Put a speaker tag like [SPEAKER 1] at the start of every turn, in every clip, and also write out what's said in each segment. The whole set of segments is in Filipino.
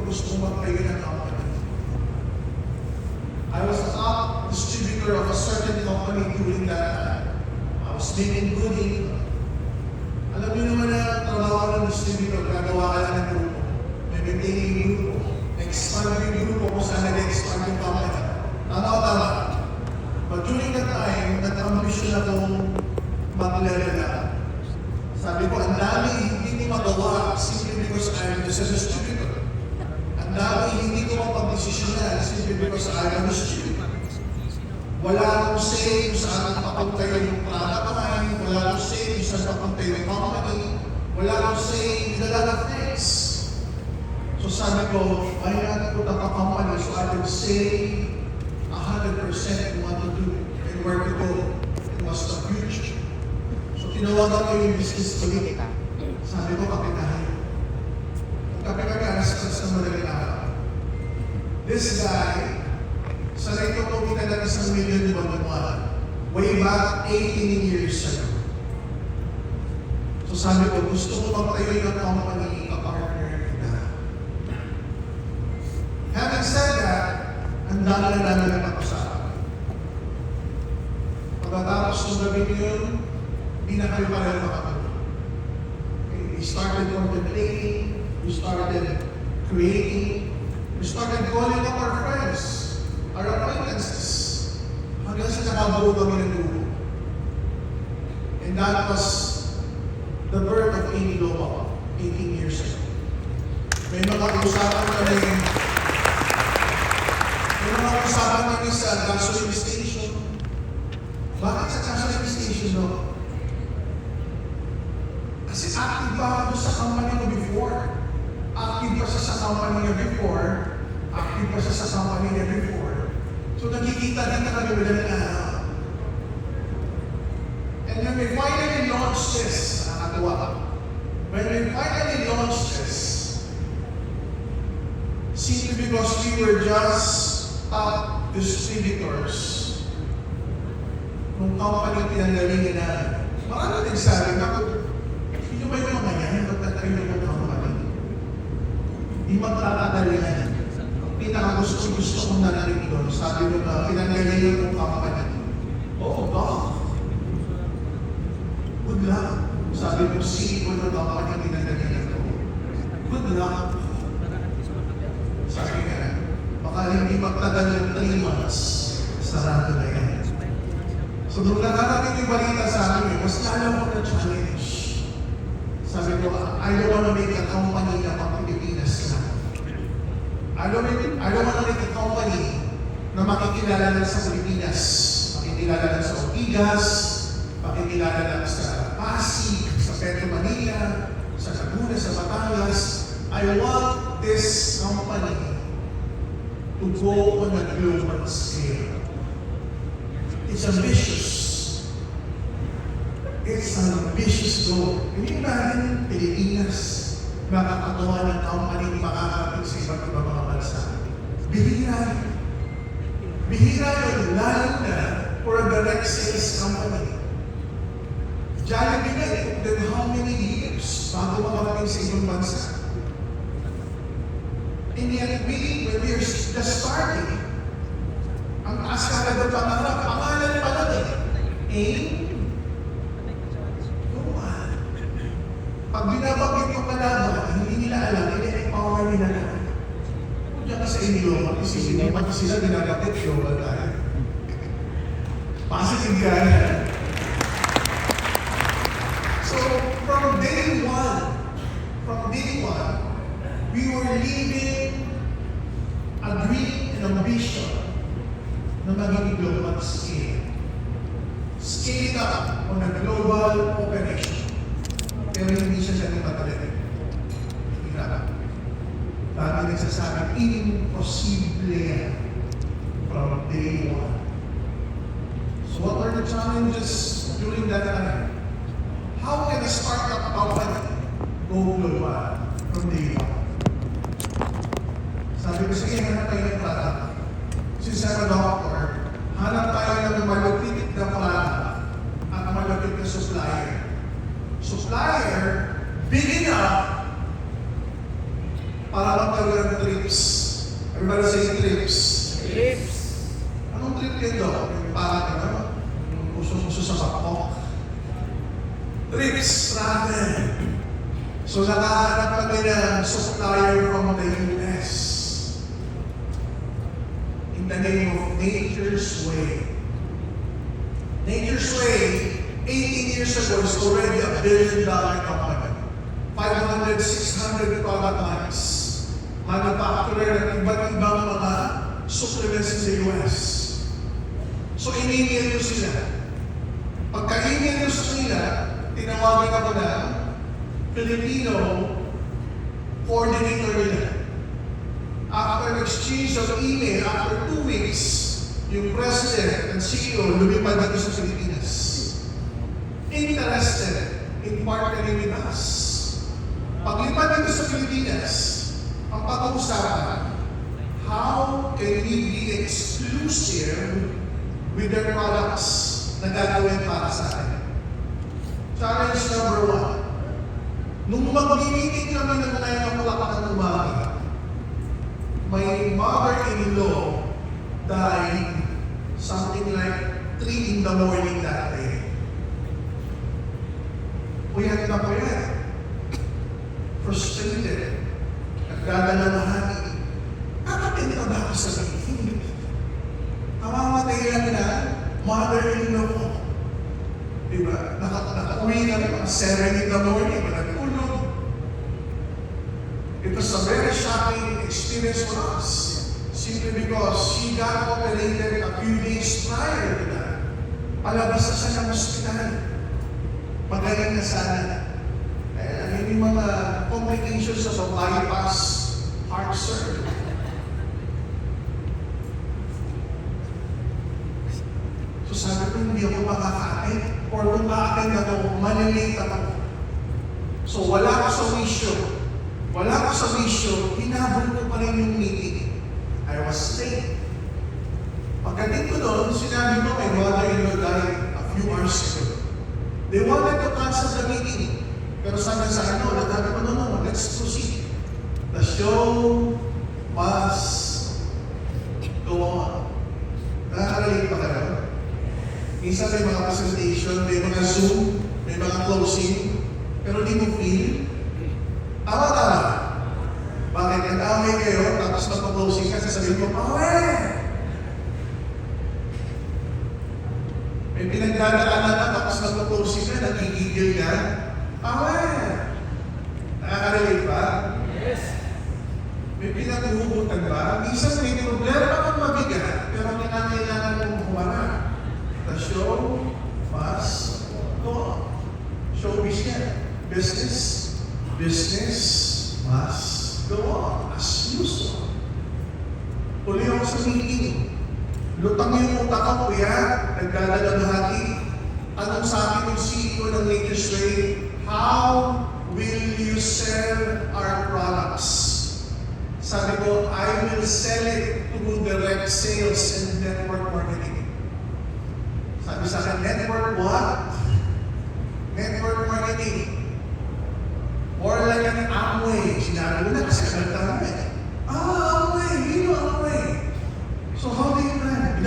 [SPEAKER 1] gusto kong magtayo ng company. I was a top distributor of a certain company during that time. I was making good income. Alam niyo naman na trabaho ng distributor, gagawa ka lang ng grupo. May maintain yung grupo. Expand yung grupo kung saan nag-expand yung company. Tama o tama? But during that time, nag-ambisyon akong mag-level up. Sabi ko, ang dami hindi ko magawa simply because I'm just a distributor. Ang dami hindi ko mapag-desisyonan simply because I'm a distributor. Wala akong say kung saan papuntayo yung product line, wala akong say kung saan papuntayo yung company, wala akong say in a lot of things. So sabi ko, why not put up a company so I can say 100% what to do and where to go and what's the future. So tinawagan ko yung business colleague. Sabi ko, kapitahin. Kape kami alas-alas na madaling araw. This guy, sanay ko kumita ng $1 million buwan-buwan. Way back 18 years ago. So sabi ko, gusto ko magtayo yung company ka-partner na. Having said that, ang dami na ako sa akin. Pagkatapos ng gabi yun, hindi na kayo pareho makatulog. We started contemplating, we started creating, we started calling up our friends, our acquaintances, hanggang sa nakabuo kami ng grupo. And that was the birth of Amy Lopa, 18 years ago. May mga usapan kami sa gasoline station. Bakit sa gasoline station, no? Kasi active pa ako sa company ko before. Active pa siya sa company niya before. Active pa siya sa company niya before. So nakikita din na kami madaling araw. And when we finally launched this, nakakatuwa. When we finally launched this, simply because we were just top distributors nung company pinanggalingan na marami nagsabi na hindi ba yung mga yan magtatayo ng company? Hindi magtatagalingan. Pinakagusto kong narinig doon. Sabi mo na pinanggalingan ng company. Oh, God. Good luck. Sabi mo, CEO ng company pinanggalingan ko. Good luck. Sabi ka, baka hindi magtagal ng 3 months, sarado na yan. So nung nakarating yung balita sa akin, mas lalo ko na challenge. Sabi ko, I don't want to make a company na pang Pilipinas lang. I don't want to make a company na makikilala lang sa Pilipinas. Makikilala lang sa Ortigas, makikilala lang sa Pasig, sa Metro Manila, sa Laguna, sa Batangas. I want this company to go on a global scale. It's ambitious. It's an ambitious goal. Hindi natin Pilipinas makakagawa ng company makakapit sa iba't ibang mga bansa. Bihira. Bihira yun, lalo na for a direct sales company. Jollibee na it took them how many years bago makarating sa ibang bansa. And yet, when we are just starting, ang taas kagad ng pangalan pa lang eh. Come on. Pag binabanggit yung kalaban, hindi nila alam, i-empower nila na. Kung dyan ka sa inyo, isipin mo, pati sila binabanggit, global tayo. Positive ka na. So, from day one, we were living a dream and ambition na magiging global scale. Scale up on a global operation. Pero hindi siya nagpatalaga. Hirap. Dami nagsasabi, imposible yan from day one. So what are the challenges during that time? How can a startup company go global from day one? Sabi ko, sige, hanap tayo ng product. Since I'm a doctor, hanap tayo ng malupit na product at malupit na supplier. Supplier, big enough para magkaroon ng trips. Everybody say trips.
[SPEAKER 2] Lips.
[SPEAKER 1] Anong trip yan daw? Yung parang ano? Yung puso-puso sa bakok. Trips, travel. So nakahanap kami ng supplier from the US. In the name of Nature's Way. Nature's Way, 18 years ago, is already a $1 billion company. 500, 600 product lines. Manufacturer ng iba't ibang mga supplements in the US. So, in-email ko sila. Pagka-email ko sa kanila, tinawagan ako na Filipino coordinator nila. After exchange of email, after 2 weeks, yung president and CEO lumipad dito sa Pilipinas. Interested in partnering with us. Paglipad dito sa Pilipinas, ang pag-uusapan, how can we be exclusive with their products na gagawin para sa atin? Challenge number 1. Nung mag-meeting kami ng 9 o'clock ng umaga, my mother-in-law died something like 3 in the morning that day. Puyat na puyat. Frustrated. Nagdadalawahani. Nakapin ka ba ako sa meeting? Kamamatay lang na mother-in-law ko. Diba? Nakauwi na mga 7 in the morning, nagtulog. It was a very shocking experience for us. Simply because she got operated a few days prior to that. Palabas na siya ng hospital. Magaling na sana. Yung mga complications sa bypass heart surgery. So sabi ko, hindi ako makakain. Or kung kakain ako, malilate ako. So wala ko sa wisyo. Wala ko sa wisyo, hinabol ko pa rin yung meeting. I was late. Pagdating ko doon, sinabi ko kay mother-in-law died a few hours ago. They wanted to cancel the meeting. Pero sabi sa ano, nagsabi ko, no, let's proceed. The show must go on. Nakaka-relate pa kayo? Minsan may mga presentation, may mga Zoom, may mga closing, pero di mo feel. Tama-tama. Bakit? Nag-away kayo, tapos magpa-closing ka, sasabihin mo, may pinagdadaanan na, tapos magpa-closing ka, nagigigil ka. Nakaka-relate ba?
[SPEAKER 2] Yes.
[SPEAKER 1] May pinaghuhugutan ba? Minsan may problema kang mabigat, pero kinakailangan mong humarap. The show must go on. Showbiz yan. Business must go on as usual. Tuloy ako sa meeting. Lutang yung utak ko, kuya, nagdadalahati. Anong sabi ng CEO ng Nature's Way? How will you sell our products? Sabi ko, I will sell it through direct sales and network marketing. Sabi sa akin, network what? Network marketing. Or like an Amway. Sinabi ko na kasi kanta namin. Amway! You know Amway. So how do you plan?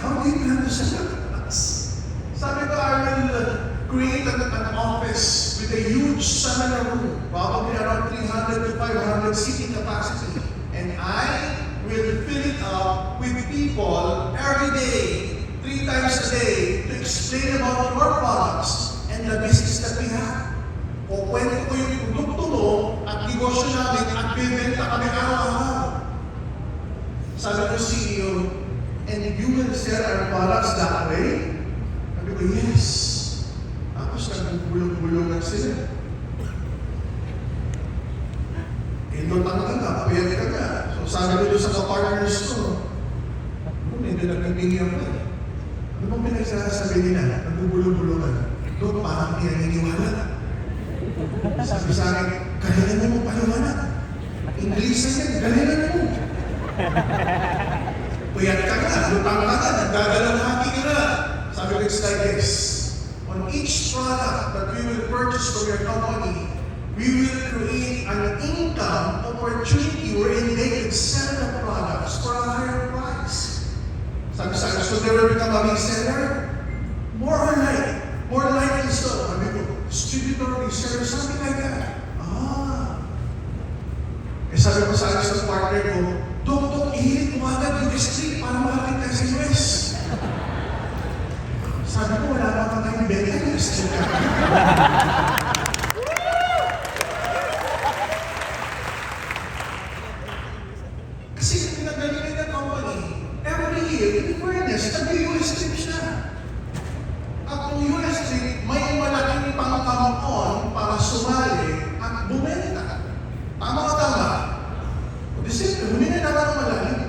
[SPEAKER 1] How do you plan to sell your products? Sabi ko, I will create an office with a huge seminar room, probably around 300 to 500 seating capacity. And I will fill it up with people every day, 3 times a day, to explain about our products and the business that we have. O kwento ko yung produkto mo at negosyo namin at bibenta kami araw-araw. Sabi ko CEO, and you will sell our products that way? Sabi ko, yes. Tapos nagbulong-bulungan sila. Indotang ka na, pwede ka na. So sabi ko doon sa ka-partners ko, medyo nagbibigyan ko. Ano bang pinagsasabi nila? Nagbubulong-bulungan. Doon parang pinaniniwala. Sabi sa akin, galingan mo paliwanag. English na yan, galingan mo. Puyat ka na, lutang ka na, nagdadalahati ka na. Sabi ko, it's like this. On each product that we will purchase from your company, we will create an income opportunity wherein they could sell the products for a higher price. Sabi sa akin, so they will become a reseller? More likely so. Sabi ko, distributor, reseller, something like that. Sabi ko sa akin sa partner ko, Dok, ihilit mo agad yung street para makakita sa US. Sabi ko, wala pa tayong benta yung street ka. Kasi pinagaling ng company, every year, in fairness, nag-US trip siya. At kung US trip, may malaking pangkampon para sumali at bumenta. Tama ka tama? Kasi humingi naman ng malalim.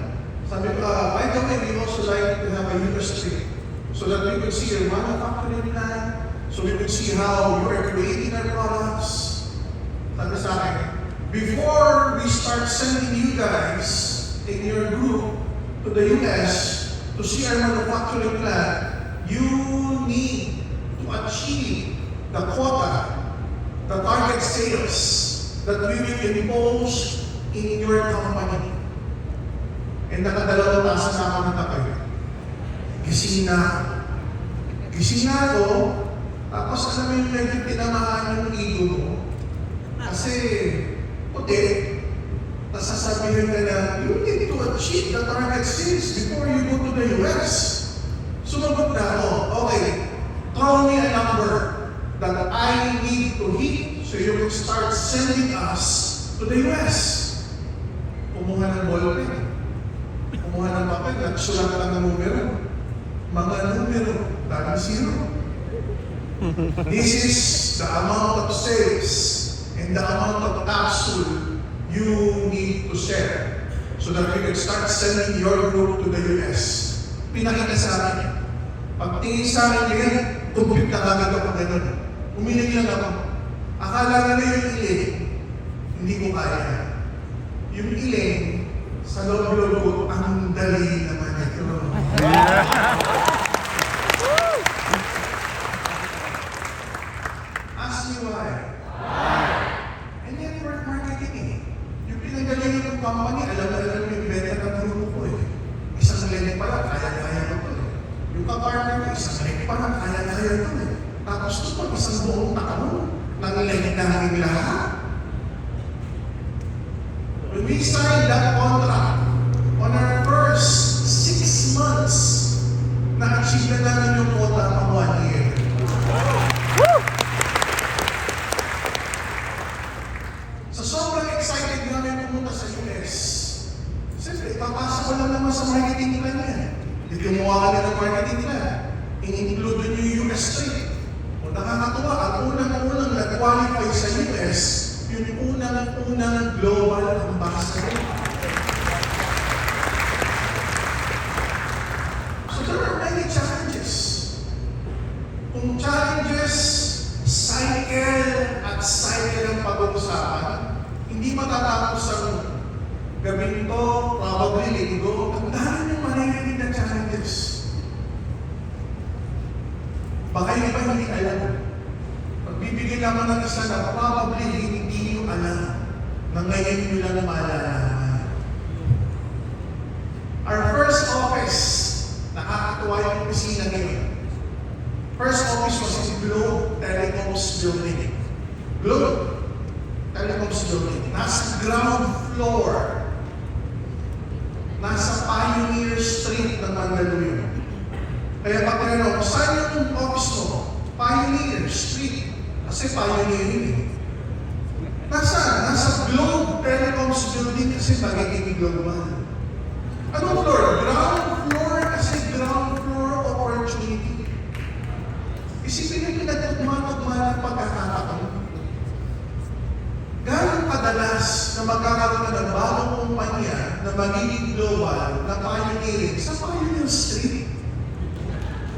[SPEAKER 1] Sabi ko, by the way, we also like to have a US trip so that we could see your manufacturing line, so we could see how you are creating our products. Sabi sa akin, before we start sending you guys in your group to the US to see our manufacturing plant, you need to achieve the quota, the target sales that we will impose in your company. And nakadalawang taas na ako ng takay. Gising na ako, tapos alam mo yung medyo tinamaan yung ego mo. Kasi, puti, nasasabihin ka na, you need to achieve the target sales before you go to the US. Sumagot na ako, okay, throw me a number that I need to hit so you can start sending us to the US. Kumuha ng ballpen, kumuha ng papel, nagsulat lang ng numero. Mga numero, dagang zero. This is the amount of sales and the amount of capsule you need to sell so that we can start sending your group to the US. Pinakita sa akin. Pagtingin sa akin yan, compute na kagad ako ganun. Umiling lang ako. Akala na yung iling, hindi ko kaya. Yung iling, sa loob-loob ko, ang dali naman ito. Ask me why. And network marketing. Yung pinagaling ng company, alam yung benta ng grupo ko eh. Isang link pa lang, kaya-kaya ko eh. Yung kapartner ko, isang link pa lang, kaya-kaya ko eh. Tapos ito pa, isang buong taon, nang link namin lahat. When we signed that contract, on our first 6 months, na-achieve na namin yung quota ng 1 year. So sobrang excited namin pumunta sa US. Siyempre, papasok ko lang naman sa marketing plan yan. Hindi gumawa ka na ng marketing plan. In-include yung US trade. Kung nakakatuwa, ang unang nag-qualify sa US, yung unang global ambassador. So there are many challenges. Kung challenges, cycle ang pag-uusapan, hindi matatapos ang gabing to, probably linggo, ang dami yung maririnig na challenges. Baka hindi pa hindi alam. Pagbibigyan naman ng isa na probably hindi nyo alam na ngayon nyo lang maalala. Our first office, nakakatuwa yung opisina ngayon. First office was in Globe Telecoms Building. Globe Telecoms Building. Nasa ground floor. Nasa Pioneer Street ng Mandaluyong. Kaya pag tinanong, saan yung office mo? Pioneer Street. Kasi Pioneer yun eh. Nasa Globe Telecoms Building kasi magiging global. Anong floor? Ground floor kasi ground floor opportunity. Isipin nyo pinagtugma-tugma ng pagkakataon. Gano'ng kadalas na magkakaroon ka ng bagong kumpanya na magiging global na pioneering sa Pioneer Street.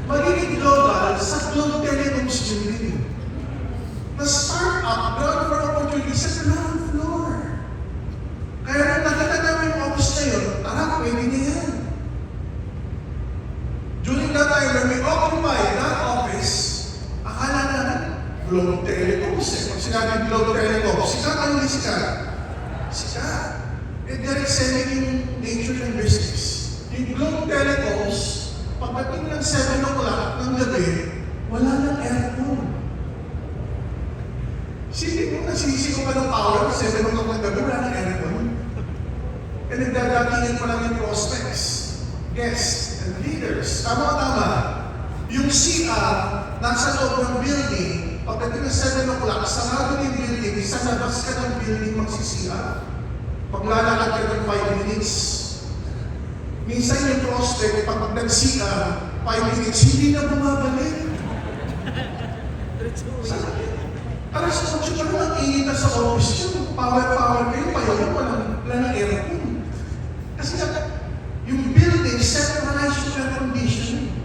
[SPEAKER 1] Magiging global sa Globe Telecoms Building. Na start-up, ground floor opportunity sa ground floor. Kaya nung nakita namin yung office na yun, tara, pwede na yan. During that time, when we occupied that office, akala na Globe Telecoms eh. Pag sinabi Globe Telecoms, sikat ang hindi sikat. Sika. Eh, direct selling yung nature ng business. Yung Globe Telecoms, pagdating ng 7 o'clock ng gabi, wala nang aircon. Sige mo, nagsisisi ko pa ng power, 7 o'clock ng gabi, wala nang aircon. Eh, nagdadatingin pa lang yung prospects, guests, and leaders. Tama-tama. Yung CR, nasa loob ng building, pagdating ng 7 o'clock, sarado yung building, sa labas ka ng building magsi-CR. Paglalakad ka ng 5 minutes. Minsan yung prospect, pag nag-CR, 5 minutes, hindi na bumabalik. Alas 8 pa naman, init na sa office yun. Power kayo, payo, walang aircon. Kasi yung building, centralized yung air conditioning.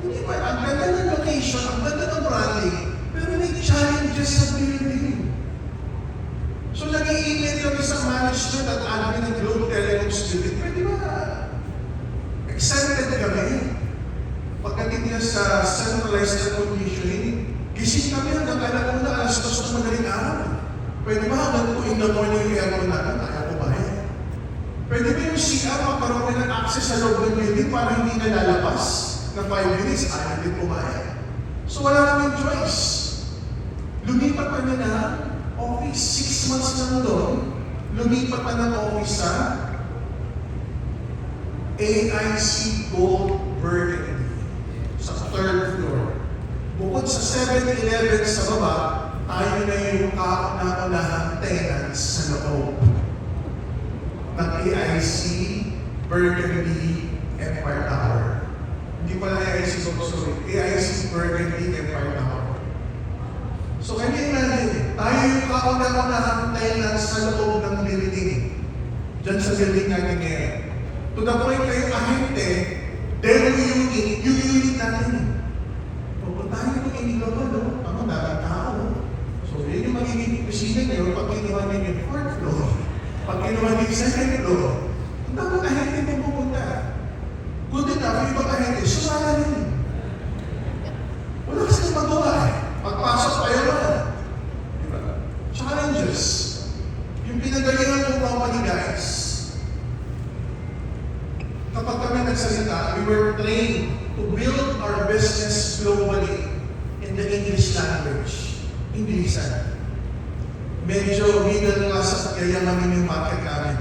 [SPEAKER 1] Hindi ba, ang ganda ng location, ang ganda ng branding, pero may challenges sa building. So, nag-i-email kami sa management at admin ng Globe Telecoms building. Pwede ba excited kami? Pagdating niya sa centralized air conditioning, gising kami hanggang alas 2 na madaling araw. Pwede ba hanggang 2 in the morning yung aircon natin? Kaya po ba yan? Pwede ba yung CR magkaroon ng access sa loob ng building para hindi na lalabas ng 5 minutes? Ayaw din pumayag. So wala namin choice. Lumipat kami na office, 6 months lang doon, lumipat pa ng office sa AIC Gold Burgundy sa 3rd floor. Bukod sa 7-Eleven sa baba, tayo na yung kauna-unahang tenants sa loob ng AIC Burgundy Empire Tower. Hindi pala AIC Gold, sorry, AIC Burgundy Empire Tower. So kanya natin, tayo yung kauna-unahang tenants sa loob ng building. Diyan sa building natin ngayon. To the point na yung ahente, demo unit, yung unit natin. Pupuntahan yung inilaban, no? Ako, dapat tao. So yun yung magiging kusina nyo pag kinuha nyo yung 4th floor. Pag kinuha nyo yung 2nd floor, ang dapat ahente mo pupunta. Good enough, yung ibang ahente, sumala rin. Wala kasi magawa eh. Pagpasok tayo na. Diba? Challenges. Yung pinagalingan ng company, guys. Kapag kami nagsalita, we were trained to build our business globally in the English language. Inglesan. Medyo middle class at yayamanin yung market namin.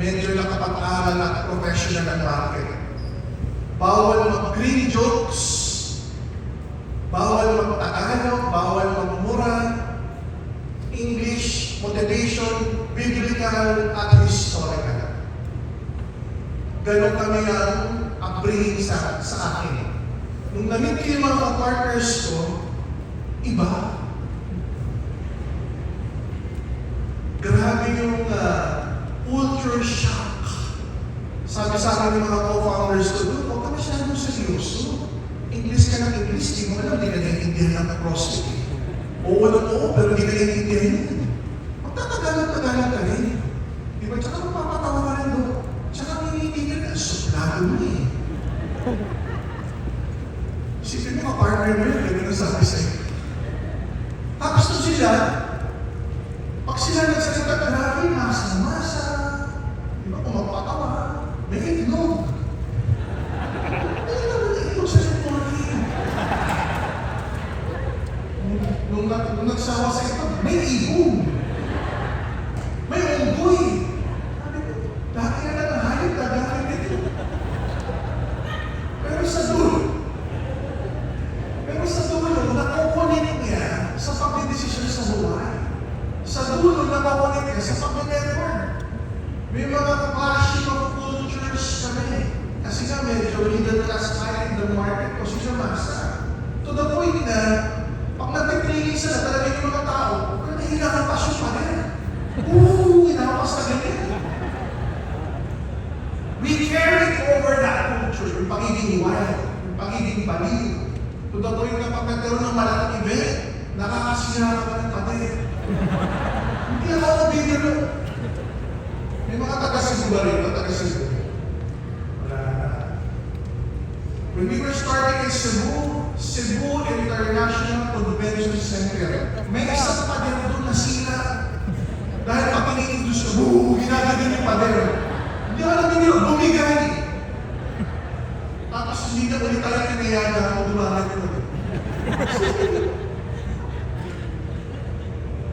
[SPEAKER 1] Medyo nakapag-aral at professional ang market. Bawal mag-green jokes. Bawal mag-Tagalog, bawal magmura, English, motivation, biblical, at historical. Ganon kami ang upbringing sa akin. Nung na-meet ko yung mga partners ko, iba. Grabe yung culture shock. Sabi sa akin ng mga co-founders ko, huwag ka masyadong seryoso. English ka ng English, di mo alam, di ka naiintindihan ng prospect. Oo, pero di ka naiintindihan yun. Magtatagal-tagal ka rin. Di ba? Tsaka mapapatawa ka rin doon. Tsaka naiintindihan ka, suplado mo eh. Isipin mo, ka-partner mo yun, gano'n ang sabi sa'yo. Tapos doon sila, pag sila nagsalita, grabe, masa-masa. Di ba? Kung magpatawa, may itlog. Nung nagsawa sa ito, may ibon. May unggoy. Dati na lang hayop, dati ito. Pero sa dulo, nakukunin niya sa pagdidesisyon sa buhay. Sa dulo, nakukunin niya sa pag-network. May mga clashing of cultures kami. Kasi nga medyo middle class tayo in the market kasi siya masa. To the point na pag nag-training sila, talaga yung mga tao, pero nahilangan pasyon pa rin. Inapas na ganyan. We carried over that culture, yung pagiging wild, yung pagiging baliw. To the point na pag nagkaroon ng malaking event, nakakasira ka ng pader. Hindi ako nabibiro. May mga taga-Cebu rin, taga-Cebu. When we were starting in Cebu International Convention Center, may isang pa din doon na sila. Dahil pag ini-introduce yung pader. Hindi alam niyo, bumigay. Tapos hindi na ulit tayo pinayada kung dumagat ko.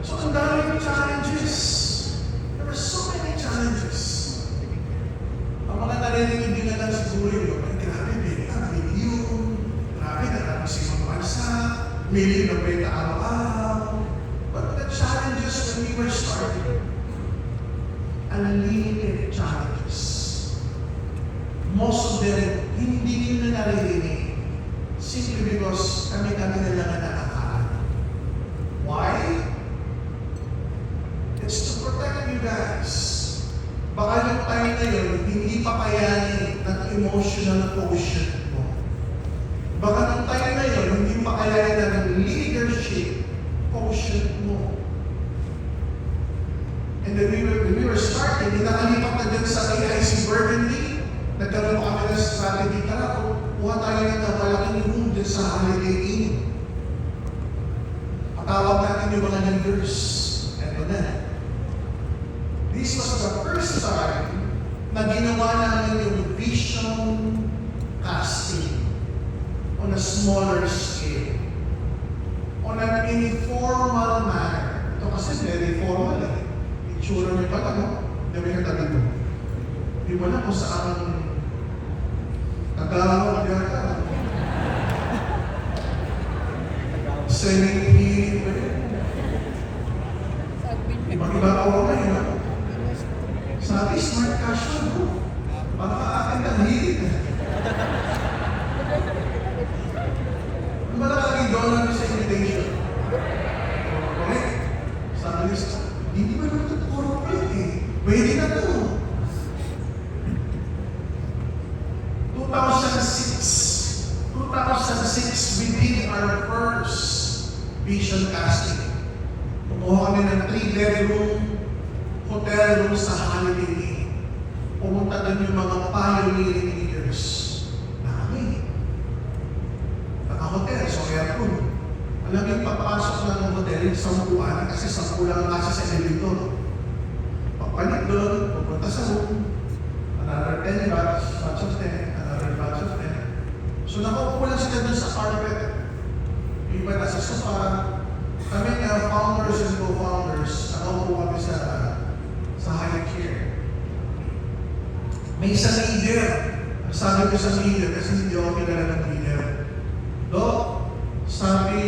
[SPEAKER 1] So, ang daming challenges. There are so many challenges. Ang mga narinig din na lang siguro yun, ay grabe, million, grabe, naraming sa ibang bansa, million na benta araw-araw. But the challenges when we were starting, unlimited challenges. Most of them, hindi nyo na naririnig simply because kami-kami na lang ang nakakaano. Why? It's to protect you guys. Baka yung time na yun, hindi pa kayanin ng emotional quotient mo. Baka yung time na yun, hindi pa kayanin ng leadership quotient mo. And then when we were starting, inakalipat na dyan sa AIC Burgundy, nagkaroon kami ng strategy, tara, kuha tayo ng malaking room dyan sa Holiday Inn. Patawag natin yung mga leaders. Eto na. This was the first time na ginawa namin yung vision casting on a smaller scale. On an informal manner. Ito kasi very formal eh. Itsura niyo pa lang, no? Dami ka tabi mo. Di mo na kung saan Tagalog yata. Semi-hirit ba yun? Ibang-iba ako ngayon, no? Sabi, smart casual ko. Baka akin ang hirit eh. Ano ba nakalagay doon sa invitation? Correct? Sabi niya, hindi ba naman ito corporate eh? Pwede na ito. 2006, we did our first vision casting. Kumuha kami ng 3-bedroom hotel room sa Holiday Inn. Pumunta doon yung mga pioneering leaders namin. Naka-hotel, so aircon. Alam yung papasok ng hotel, sampuan, kasi 10 lang kasi sa elevator. Papalit doon, pupunta sa room, another 10 batch of 10, another batch of 10. So nakaupo lang sila doon sa carpet. Yung iba nasa sofa. Kami nga, founders and co-founders, nakaupo kami sa high chair. May isang leader. Sabi ko sa leader, kasi hindi ako kilala ng leader. Dok, sabi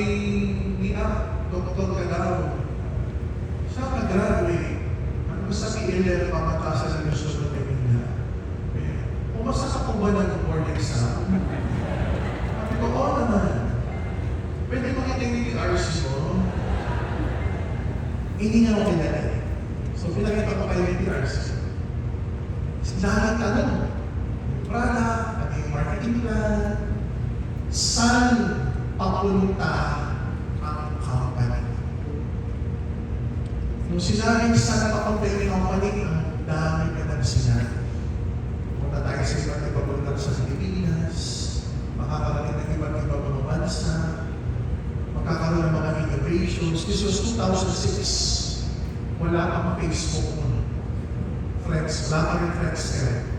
[SPEAKER 1] ni Dr. Cadaro, saan ka graduate? Ano ba sa PLL pamatasan sa gusto ng Pemina? Pumasa ka po ba ng board exam? Sabi ko, oo naman. Pwede mo kitingin yung RC mo? Hindi nga ako kilala. So, pinakita ko kayo yung RC. Lahat tanong. Product, at yung marketing plan, saan papunta ang company? Nung sinabing saan papunta yung company, ang dami ka nang sinabi. Punta tayo sa iba't ibang lugar sa Pilipinas, makakarating ng iba't ibang mga bansa, magkakaroon ng mga innovations. This was 2006. Wala pa Facebook nun. Friends, wala pa rin friends kaya.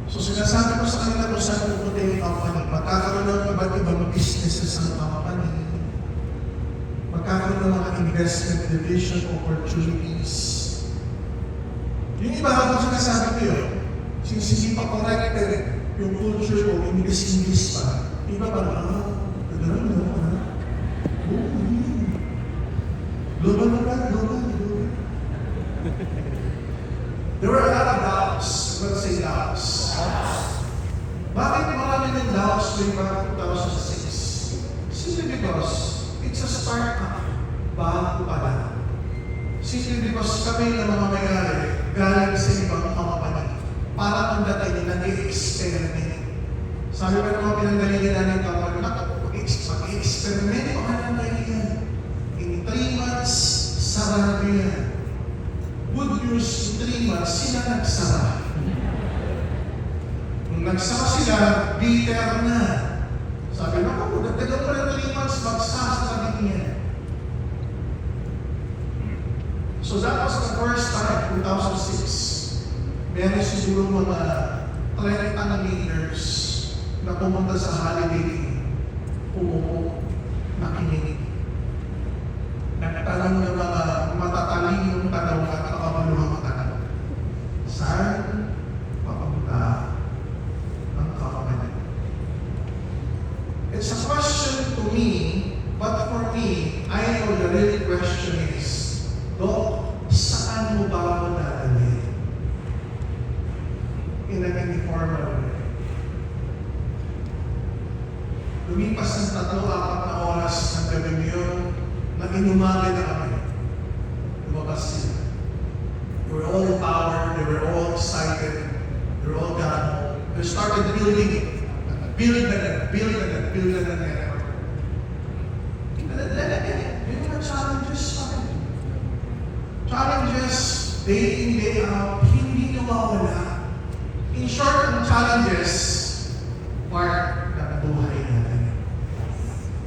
[SPEAKER 1] So sinasabi ko sa kanila kung saan pupunta yung company, magkakaroon ng iba't ibang businesses ng company, magkakaroon ng mga investment division opportunities. Yung iba habang sinasabi ko yun, since hindi pa corrected yung culture ko, English pa, iba pa lang, gano'n mo, ha? Global na ba? Global. There were a lot of doubts. Let's say doubts. Bakit marami ng doubts way back 2006? Simply because it's a startup. Bago pa lang. Simply because kami na mga mayari galing sa ibang company. Para ang dati nila nag-experiment. Sabi ba naman pinanggalingan namin company, mag-experiment o ano yan? In 3 months, sarado yan. Good news, 3 months, sila nagsara. Nung nagsara sila, bitter na. Sabi na ako, nagtagal pa ng 3 months, magsasara din yan. So So that was the first time, 2006. Meron siguro mga 30 na leaders na pumunta sa holiday, umupo, nakinig. Nagtanong ng mga matatalinong tanong at nakamaluhang tanong. Saan papunta ang kapamanan? It's a question to me, but for me, I know the real question is, Dok, saan mo ba ako dadalhin? In an informal way. Lumipas ng 3-4 na oras ng gabi yun, na inumaga na kami. Lumabas sila. They were all empowered, they were all excited, they were all done. They started building it. Build na network. May mga challenges pa rin. Challenges, day in, day out, hindi nawawala. In short, ang challenges, part ng buhay natin.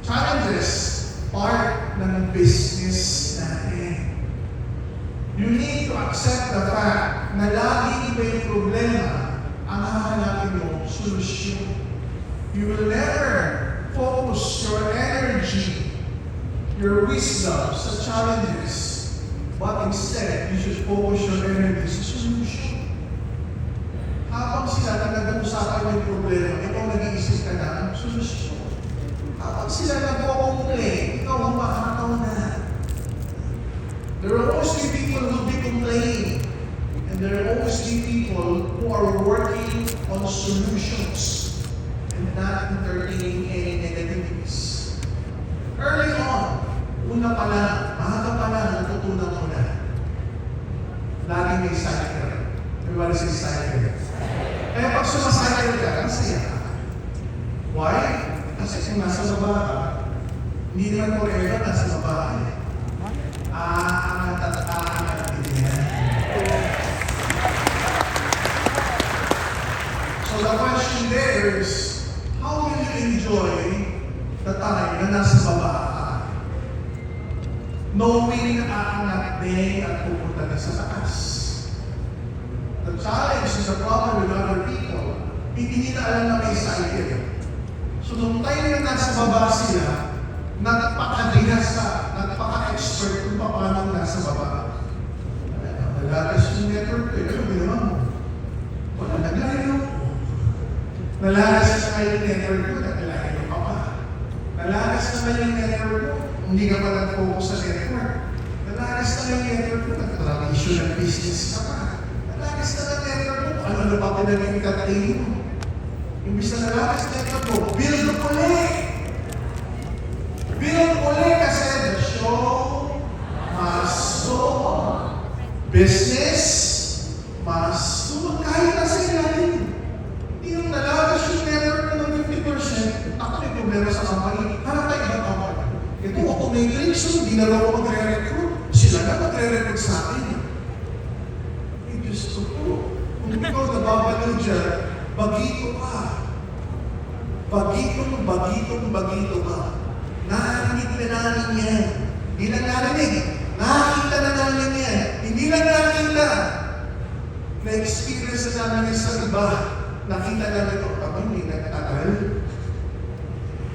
[SPEAKER 1] Challenges, part ng business natin. You need to accept the fact na lagi iba yung problema ang hahanapin mo solusyon. You will never focus your energy, your wisdom sa challenges, but instead, you should focus your energy sa solution. Habang sila na nag-uusapan yung problema, ikaw nag-iisip ka na ng solusyon. Habang sila nag-complain, ikaw humahataw na. There will always be people who will be complaining, and there will always be people who are working on solutions and not entertaining any negativities. Early on, una pa lang, maaga pa lang, natutunan ko na. Laging may cycle. Everybody say cycle. Kaya pag sumacycle ka, ang saya ka. Why? Kasi kung nasa baba ka, hindi naman forever nasa baba ka. Aangat at aangat din yan. So the question there is, how will you enjoy the time na nasa baba ka? Knowing na aangat din at pupunta na sa taas. The challenge is a problem with other people. Hindi nila alam na may cycle. So nung time na nasa baba sila, nagpaka-expert kung paano nasa baba. Nalagas yung network ko, ano ginawa mo? Wala, naglayo ko. Nalagas na yung network ko, naglayo ka pa. Nalagas naman yung network ko, hindi ka pa nag-focus sa network. Nalagas na yung network ko, nag-traditional business ka pa. Nalagas na yung network ko, ano pa pinaging katayin mo? Imbis na nalagas na network ko, build ulit! Build ulit kasi the show must go on. Business must go on. Kahit nasa ilalim. Hindi yung nalagas yung network ko ng 50%, ako may problema sa company, hanap tayo ibang company. Ito ako may drinks, hindi na raw ako magre-recruit. Sila na magre-recruit sa akin. Diyos ko po. Kung ikaw nababalo dyan, bagito ka. Bagito ka. Narinig na namin yan. Hindi lang narinig. Nakakita na namin yan. Hindi lang nakita. Na-experience na namin yan sa iba. Nakita namin ito. Kapag hindi nagtagal.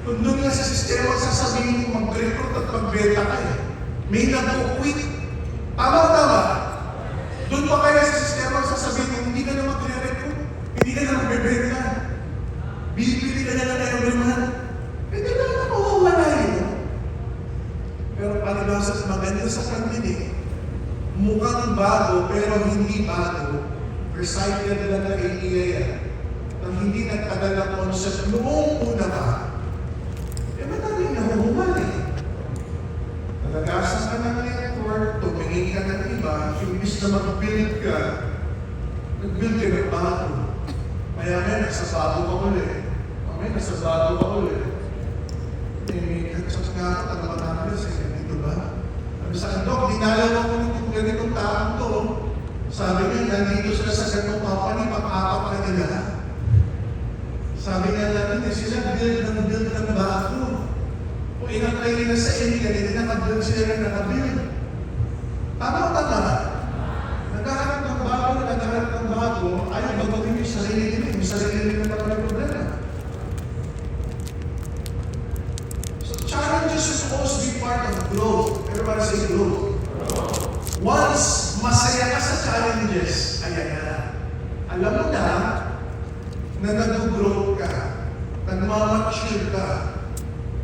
[SPEAKER 1] Kung doon nga sa sistema sasabihin mo mag-recruit at mag-beta ka eh. May nag-quit. Tama. Doon pa kaya sa sistema sasabihin mo hindi ka na mag-recruit. Hindi ka na mag-beta. Bibili ka na lang na yung naman. Hindi ka na mawawala yun. Pero palibasa maganda sa kanila mukhang bago pero hindi bago. Recycled lang na idea yan. Nang hindi nagtagal na concept noong una ka, madaling nahuhuman eh. Nalagasan ka ng network, tumingin ka ng iba, imbis na mag-build ka, nag-build ka ng bago. Maya nasa bago ka ulit. Nasa bago ka ulit. Nagsasak nga ako, taga-matang sa dito ba? Sabi sa kandok, dinalaw ako nitong ganitong taong to. Sabi niya, nandito sila sa ganitong company, pang-apa pa nila. Sabi nga natin, sila build ng bago. Kung inatry nila sa India, hindi naka-build sila na naka-build. Tama. sarili nila. Yung sarili nila naman yung problema. So challenges are supposed to be part of growth. Everybody say growth. Once masaya ka sa challenges, ayan na. Alam mo na nag-grow ka, nag-mature ka,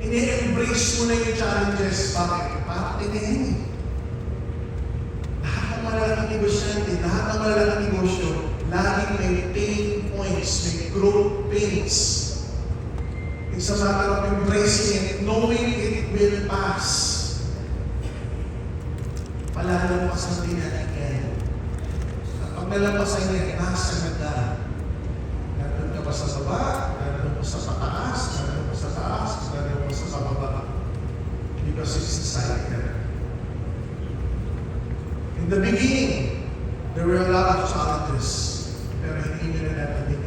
[SPEAKER 1] ini-embrace mo na yung challenges. Bakit? Para tinahin. Lahat ng malalaking negosyante, lahat ng malalaking negosyo, laging may pain points, may growth pains. It's a matter of embracing it, knowing it will pass. Palalampasan din natin yan. At pag nalampasan yan, nasa na ka. Nandun ka pa sa baba, nandun ka sa pataas, nandun ka sa taas, nandun ka sa baba. Because it's a cycle. In the beginning, there were a lot of challenges. Pero hindi nyo na natinig.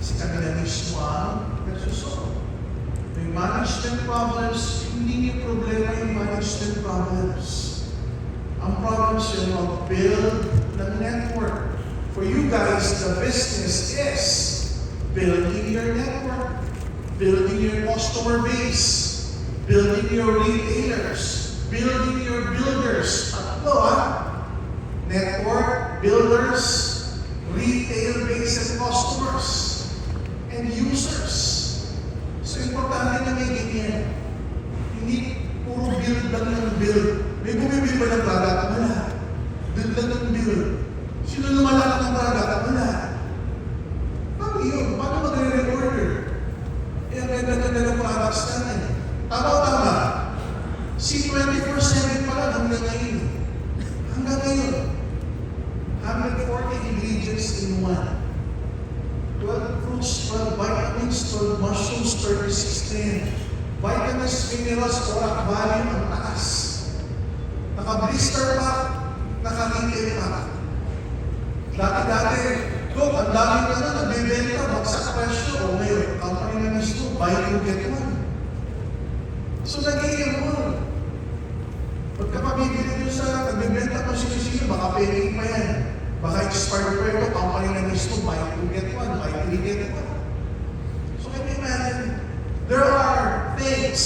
[SPEAKER 1] Kasi kami na mismo ang nagsusolve. Yung management problems, hindi niyo problema yung management problems. Ang problems yun mag-build ng network. For you guys, the business is building your network, building your customer base, building your retailers, building your builders. Network, builders, retail base and customers, and users. So, importante na may ganyan. Hindi puro build lang ng build. May bumibili ba ng product? Wala. Build lang ng build. Sino lumalaki ng product? Wala. Paano yun? Paano mag-re-reorder? Eh, ang ganda-ganda ng products natin. Tama o tama? Si 24/7 pa lang hanggang ngayon. Hanggang ngayon. 140 ingredients in one. 12 fruits, 12 vitamins, 12 mushrooms, 36 10. Vitamins, minerals, orak value, ang taas. Naka-blister pack, naka-retail pack. Dati-dati, look, ang dami na nagbibenta, bagsak presyo. O ngayon, company na nito, buy to get one. So, nag-iyan mo. Pagka pabibili nyo sa nagbibenta kung sino-sino, baka paying pa yan. Baka expired pa ito, company na nito, buy to get one, buy to get one. So, can you imagine? There are things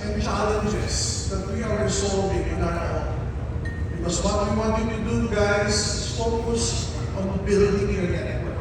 [SPEAKER 1] and challenges that we are resolving in our own. Because what we want you to do, guys, is focus on building your network.